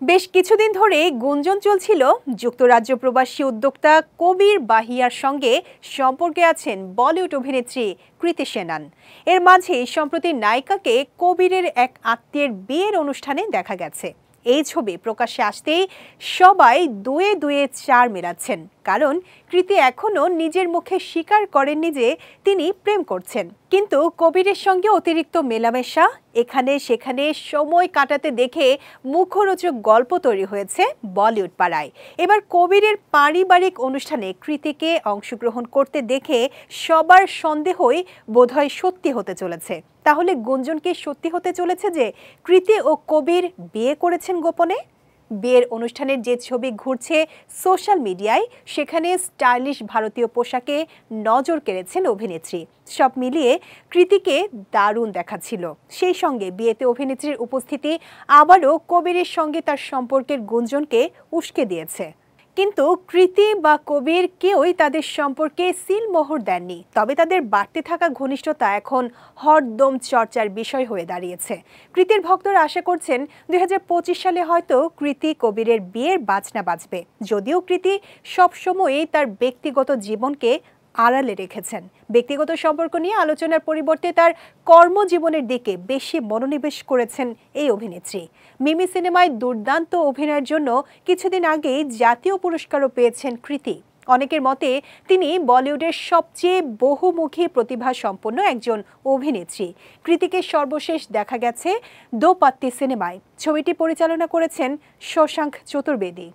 বেশ কিছুদিন ধরে গুঞ্জন চলছিল যুক্তরাজ্য প্রবাসী উদ্যোক্তা কবির বাহিয়ার সঙ্গে সম্পর্কে আছেন বলিউড অভিনেত্রী কৃতি সেনান। এর মাঝে সম্প্রতি নায়িকাকে কবিরের এক আত্মীয়ের বিয়ের অনুষ্ঠানে দেখা গেছে। এই ছবি প্রকাশ্যে আসতেই সবাই দুয়ে দুয়ে চার মেলাচ্ছেন, কারণ কৃতি এখনো নিজের মুখে স্বীকার করেননি যে তিনি প্রেম করছেন। কিন্তু কবিরের সঙ্গে অতিরিক্ত মেলামেশা, এখানে সেখানে সময় কাটাতে দেখে মুখরোচক গল্প তৈরি হয়েছে বলিউড পাড়ায়। এবার কবিরের পারিবারিক অনুষ্ঠানে কৃতিকে অংশগ্রহণ করতে দেখে সবার সন্দেহই বোধহয় সত্যি হতে চলেছে। তাহলে গুঞ্জন কি সত্যি হতে চলেছে যে কৃতি ও কবির বিয়ে করেছেন গোপনে? বিয়ের অনুষ্ঠানের যে ছবি ঘুরছে সোশ্যাল মিডিয়ায়, সেখানে স্টাইলিশ ভারতীয় পোশাকে নজর কেড়েছেন অভিনেত্রী। সব মিলিয়ে কৃতিকে দারুণ দেখাচ্ছিল। সেই সঙ্গে বিয়েতে অভিনেত্রীর উপস্থিতি আবারও কবিরের সঙ্গে তার সম্পর্কের গুঞ্জনকে উস্কে দিয়েছে। কিন্তু কৃতি বা কবির কেউই তাদের সম্পর্কে সিলমোহর দেননি, তবে তাদের বাড়তে থাকা ঘনিষ্ঠতা এখন হরদম চর্চার বিষয় হয়ে দাঁড়িয়েছে। কৃতির ভক্তরা আশা করছেন 2025 সালে হয়তো কৃতি কবিরের বিয়ের বাজনা বাজবে, যদিও কৃতি সবসময়ই তার ব্যক্তিগত জীবনকে আড়ালে রেখেছেন। ব্যক্তিগত সম্পর্ক নিয়ে আলোচনার পরিবর্তে তার কর্মজীবনের দিকে বেশি মনোনিবেশ করেছেন এই অভিনেত্রী। মিমি সিনেমায় দুর্দান্ত অভিনয়ের জন্য কিছুদিন আগেই জাতীয় পুরস্কারও পেয়েছেন কৃতি। অনেকের মতে তিনি বলিউডের সবচেয়ে বহুমুখী প্রতিভা সম্পন্ন একজন অভিনেত্রী। কৃতিকে সর্বশেষ দেখা গেছে দো পাত্তি সিনেমায়। ছবিটি পরিচালনা করেছেন শশাঙ্ক চতুর্বেদী।